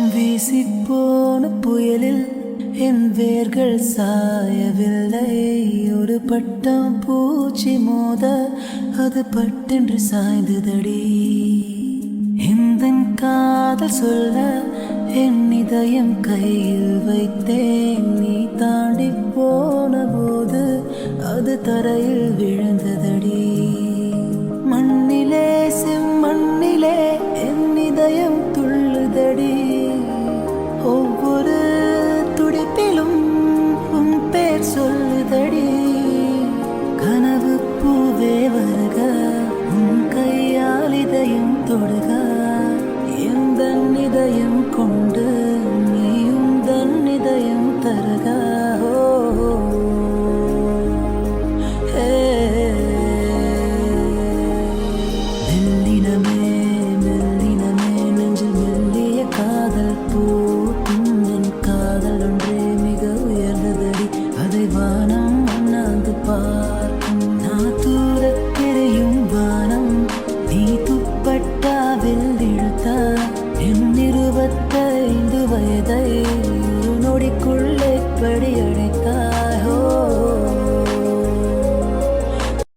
வீசிப்போன புயலில் என் வேர்கள் சாயவில்லை. ஒரு பட்டம் பூச்சி மோத அது பட்டென்று சாய்ந்ததடி. இந்த காதல் சொல்ல என் இதயம் கையில் வைத்தேன். நீ தாண்டி போன போது அது தரையில் விழுந்ததடி. மண்ணிலே செம்மண்ணிலே என் இதயம் துள்ளுதடி. ஒவ்வொரு துடிப்பிலும் உன் பேர் சொல்லுதடி. கனவு பூவே வருக, உன் கையால் இதயம் தொடுக. எந்த இதயம் கொண்டு நீயும் தன் இதயம் தருக. மெல்லினமே மெல்லினமே நெஞ்சில் மெல்லிய காதல் பூக்கும். என் காதல் ஒன்றே மிக உயர்ந்ததடி. அதை வானம் அண்ணாந்து பார்க்கும். நான் தூரத் தெரியும் வானம், நீ துப்பட்டாவில் இழுத்த என் 25 வயதை ஒரு நொடிக்குள்ளே படி அடை